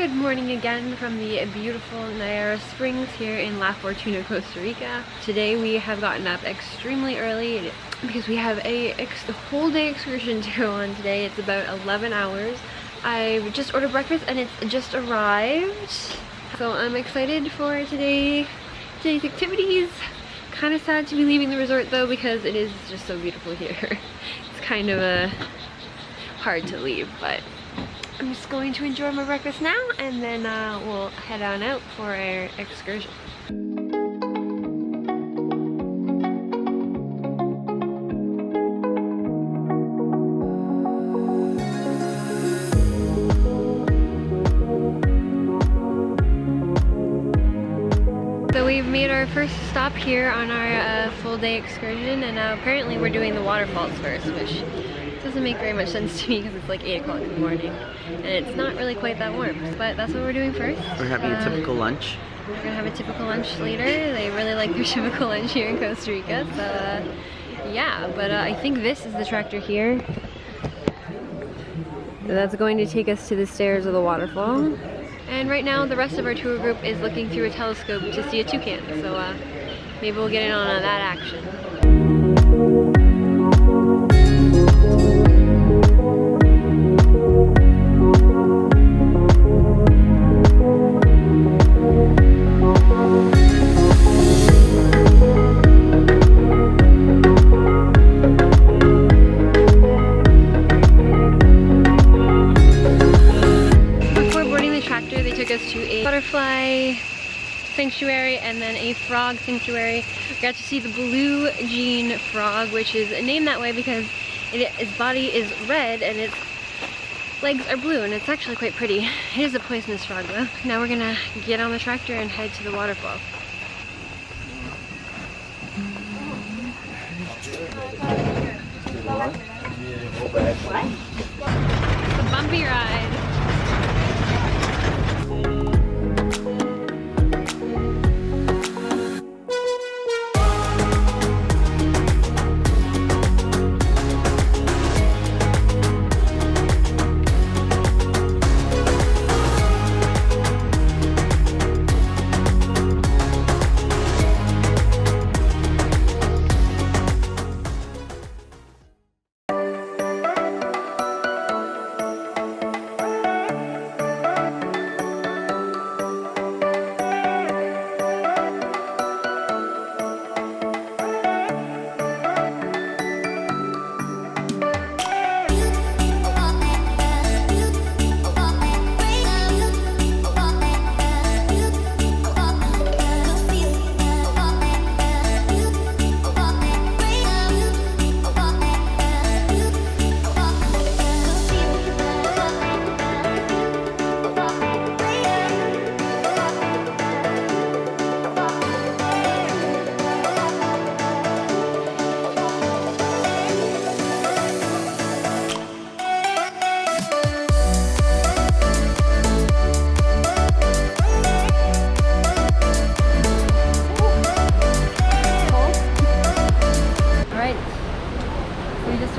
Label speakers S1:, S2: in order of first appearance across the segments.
S1: Good morning again from the beautiful Niagara Springs here in La Fortuna, Costa Rica. Today we have gotten up extremely early because we have a whole day excursion to go on today. It's about 11 hours. I just ordered breakfast and it's just arrived. So I'm excited for today's activities. Kind of sad to be leaving the resort though because it is just so beautiful here. It's kind of hard to leave, but I'm just going to enjoy my breakfast now and then we'll head on out for our excursion. So we've made our first stop here on our full day excursion, and apparently we're doing the waterfalls first, which doesn't make very much sense to me because it's like 8 o'clock in the morning and it's not really quite that warm, but that's what we're doing first.
S2: We're having a typical lunch.
S1: We're gonna have a typical lunch later. They really like their typical lunch here in Costa Rica, so yeah, but I think this is the tractor here. That's going to take us to the stairs of the waterfall. And right now the rest of our tour group is looking through a telescope to see a toucan, so maybe we'll get in on that action. To a butterfly sanctuary and then a frog sanctuary. We got to see the blue jean frog, which is named that way because its body is red and its legs are blue, and it's actually quite pretty. It is a poisonous frog though. Now we're gonna get on the tractor and head to the waterfall. It's a bumpy ride.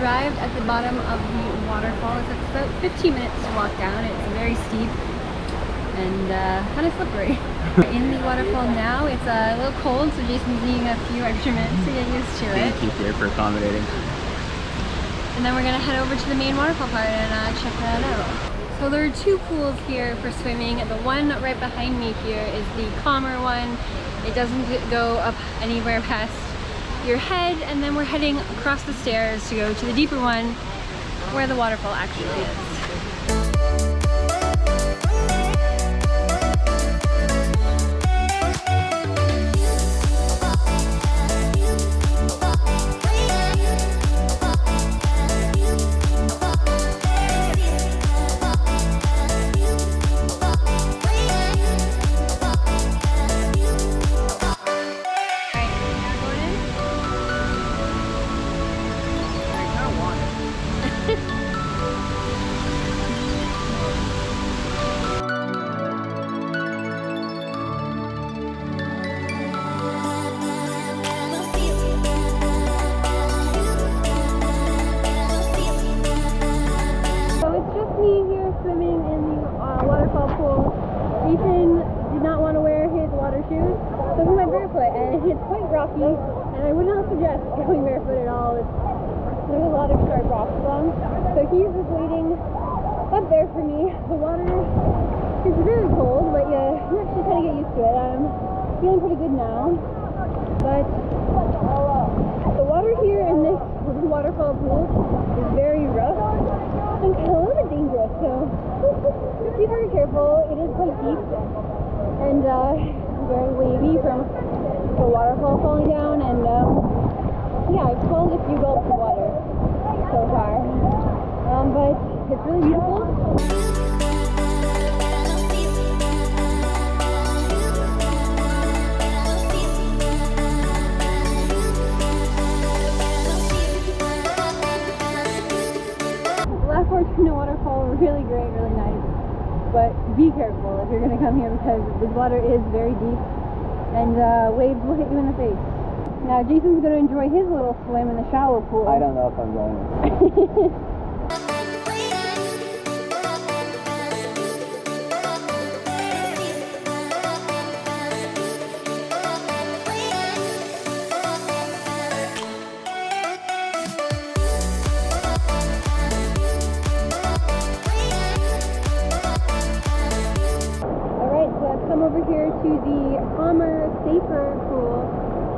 S1: Arrived at the bottom of the waterfall. It takes about 15 minutes to walk down. It's very steep and kind of slippery. We're in the waterfall now. It's a little cold, so Jason's needing a few extra minutes to get used to it.
S2: Thank you, dear, for accommodating.
S1: And then we're gonna head over to the main waterfall part and check that out. So there are two pools here for swimming. The one right behind me here is the calmer one. It doesn't go up anywhere past your head, and then we're heading across the stairs to go to the deeper one where the waterfall actually is. shoes, so I'm barefoot, and it's quite rocky, and I would not suggest going barefoot at all. There's a lot of sharp rocks along. So he's just waiting up there for me. The water is very cold, but yeah, you actually kind of get used to it. I'm feeling pretty good now, but the water here in this waterfall pool is very rough and a little bit dangerous, so just be very careful. It is quite deep and very wavy from the waterfall falling down, and yeah, I've swallowed a few gulps of water so far, but it's really beautiful. Fortuna Waterfall, really great, really nice, but be careful if you're going to come here because this water is very deep and waves will hit you in the face. Now Jason's going to enjoy his little swim in the shallow pool.
S2: I don't know if I'm going.
S1: Come over here to the calmer, safer pool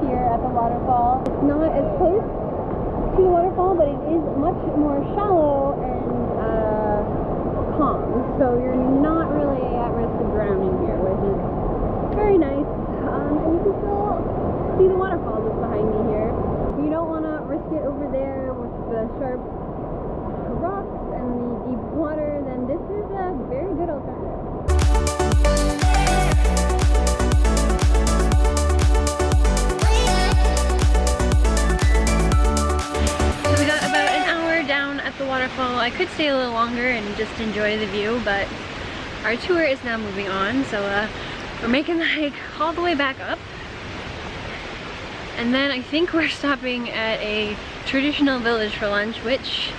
S1: here at the waterfall. It's not as close to the waterfall, but it is much more shallow and calm. So you're not really at risk of drowning here, which is very nice. And you can still see the waterfall just behind me here. You don't want to risk it over there with the sharp rocks and the deep water, then this is a very good alternative. The waterfall. I could stay a little longer and just enjoy the view, but our tour is now moving on, so we're making the hike all the way back up, and then I think we're stopping at a traditional village for lunch, which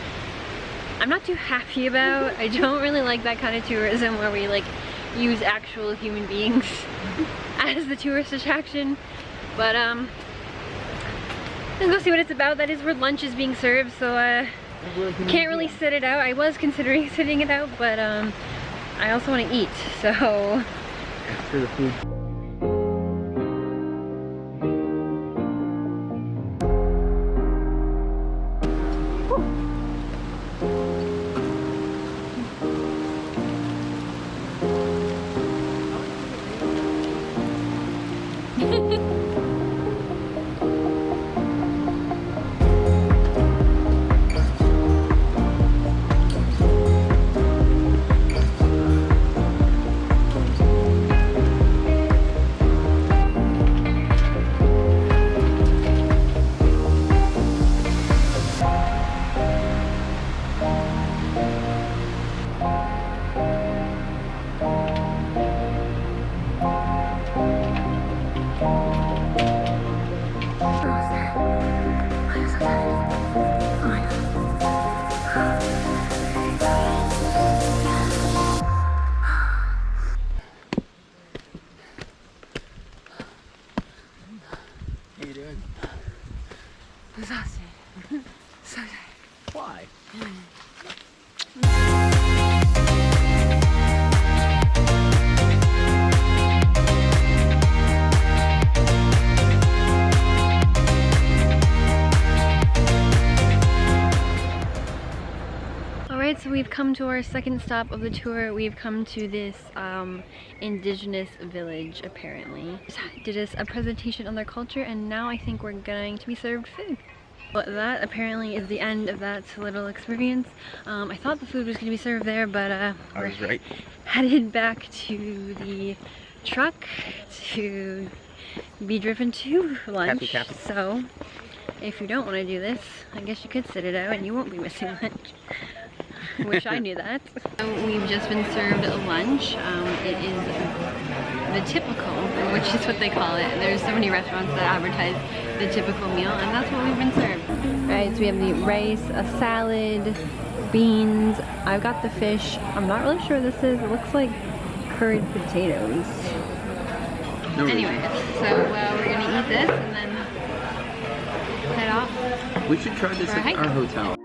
S1: I'm not too happy about. I don't really like that kind of tourism where we like use actual human beings as the tourist attraction, but let's go see what it's about. That is where lunch is being served, so can't really sit it out. I was considering sitting it out, but I also want to eat, so
S2: for the food.
S1: Exhausted. So tired.
S2: Why?
S1: Alright, so we've come to our second stop of the tour. We've come to this Indigenous village, apparently. Did us a presentation on their culture, and now I think we're going to be served food. But that apparently is the end of that little experience. I thought the food was going to be served there, but
S2: I was right.
S1: Headed back to the truck to be driven to lunch.
S2: Happy.
S1: So if you don't want to do this, I guess you could sit it out and you won't be missing lunch. Wish I knew that. We've just been served lunch. It is the typical, which is what they call it. There's so many restaurants that advertise the typical meal, and that's what we've been served. Alright, so we have the rice, a salad, beans. I've got the fish. I'm not really sure what this is. It looks like curried potatoes.
S2: No
S1: Anyways, so we're gonna eat this and then head off.
S2: We should try this
S1: For a
S2: at
S1: hike.
S2: our hotel.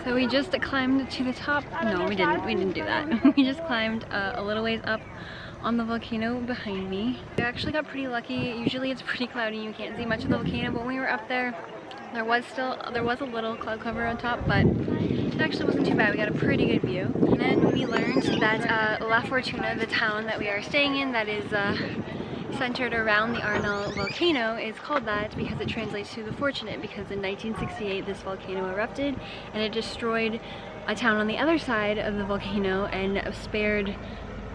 S1: So we just climbed to the top. No, we didn't do that. We just climbed a little ways up on the volcano behind me. We actually got pretty lucky. Usually it's pretty cloudy, you can't see much of the volcano, but when we were up there, there was a little cloud cover on top, but it actually wasn't too bad. We got a pretty good view. And then we learned that La Fortuna, the town that we are staying in, that is centered around the Arenal Volcano, is called that because it translates to the fortunate, because in 1968 this volcano erupted and it destroyed a town on the other side of the volcano and spared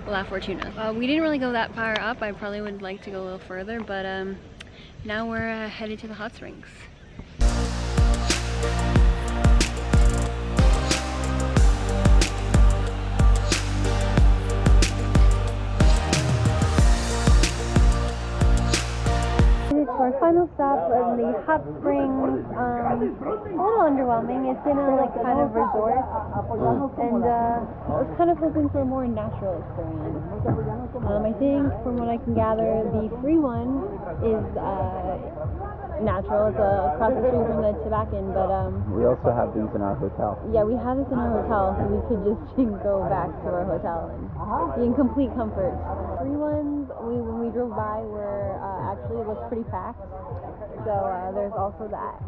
S1: La Fortuna. We didn't really go that far up. I probably would like to go a little further, but now we're headed to the hot springs. Our final stop was the hot springs. A little underwhelming. It's in a kind of resort, and I was kind of hoping for a more natural experience. I think from what I can gather, the free one is natural. It's across the street from the Tobaccan, but
S2: We also have these in our hotel.
S1: yeah, we have this in our hotel, so we could just go back to our hotel and be in complete comfort. Free ones, when we drove by, were actually looked pretty packed. So there's also that.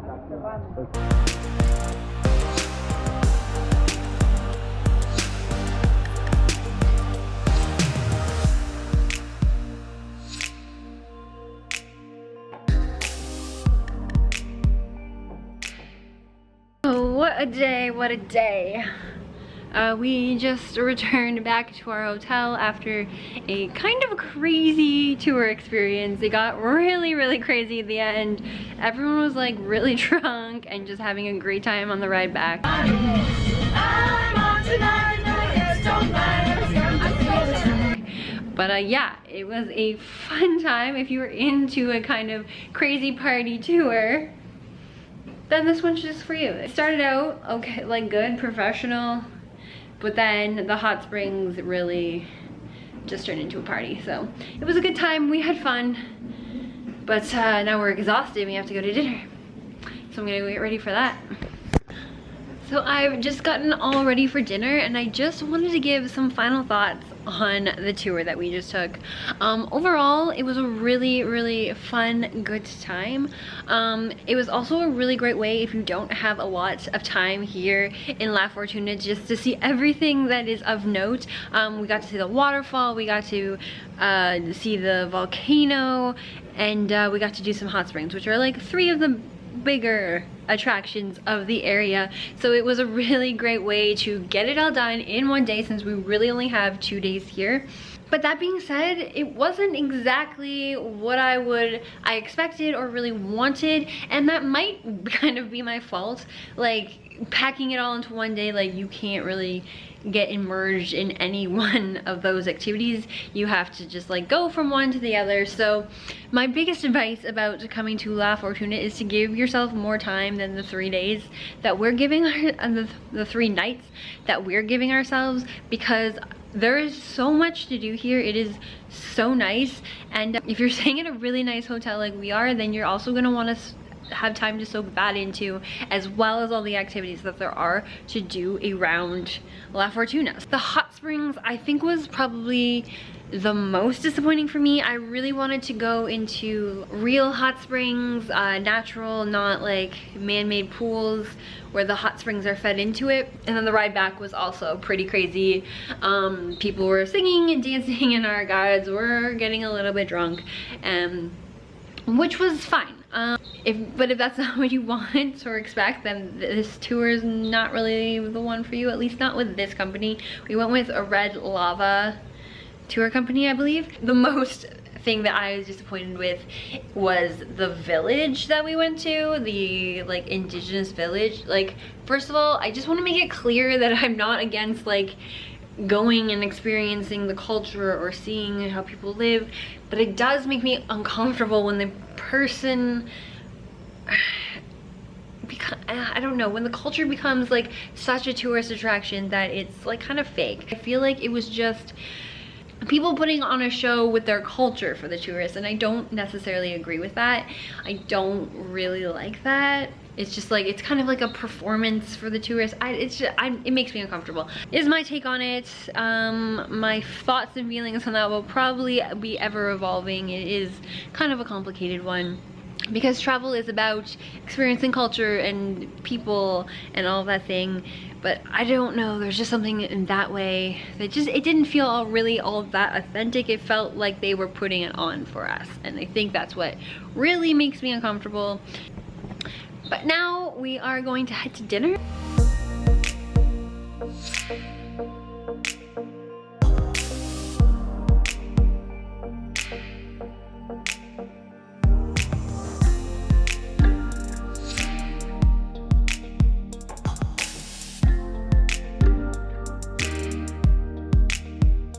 S1: Oh, what a day, what a day. We just returned back to our hotel after a kind of crazy tour experience. It got really, really crazy at the end. Everyone was like really drunk and just having a great time on the ride back. But yeah, it was a fun time. If you were into a kind of crazy party tour, then this one's just for you. It started out okay, like good, professional, but then the hot springs really just turned into a party. So it was a good time, we had fun, but now we're exhausted and we have to go to dinner. So I'm gonna get ready for that. So I've just gotten all ready for dinner and I just wanted to give some final thoughts on the tour that we just took. Overall, it was a really, really fun, good time. It was also a really great way if you don't have a lot of time here in La Fortuna just to see everything that is of note. We got to see the waterfall, we got to see the volcano, and we got to do some hot springs, which are like 3 of the bigger attractions of the area. So it was a really great way to get it all done in one day since we really only have 2 days here. But that being said, it wasn't exactly what I expected or really wanted, and that might kind of be my fault. Like packing it all into one day, like you can't really get immersed in any one of those activities. You have to just like go from one to the other. So my biggest advice about coming to La Fortuna is to give yourself more time than the 3 days that we're giving the 3 nights that we're giving ourselves, because there is so much to do here. It is so nice, and if you're staying in a really nice hotel like we are, then you're also going to want to have time to soak that into, as well as all the activities that there are to do around La Fortuna. The hot springs I think was probably the most disappointing for me. I really wanted to go into real hot springs, natural, not like man-made pools where the hot springs are fed into it. And then the ride back was also pretty crazy. People were singing and dancing and our guides were getting a little bit drunk, which was fine. But if that's not what you want or expect, then this tour is not really the one for you, at least not with this company. We went with a Red Lava tour company, I believe. The most thing that I was disappointed with was the village that we went to, the like indigenous village. Like, first of all, I just want to make it clear that I'm not against like going and experiencing the culture or seeing how people live, but it does make me uncomfortable when the person, I don't know, when the culture becomes like such a tourist attraction that it's like kind of fake. I feel like it was just people putting on a show with their culture for the tourists, and I don't necessarily agree with that. I don't really like that. It's just like, it's kind of like a performance for the tourists. It makes me uncomfortable. Is my take on it. My thoughts and feelings on that will probably be ever evolving. It is kind of a complicated one, because travel is about experiencing culture and people and all that thing. But I don't know, there's just something in that way that it didn't feel all that authentic. It felt like they were putting it on for us, and I think that's what really makes me uncomfortable. But now we are going to head to dinner.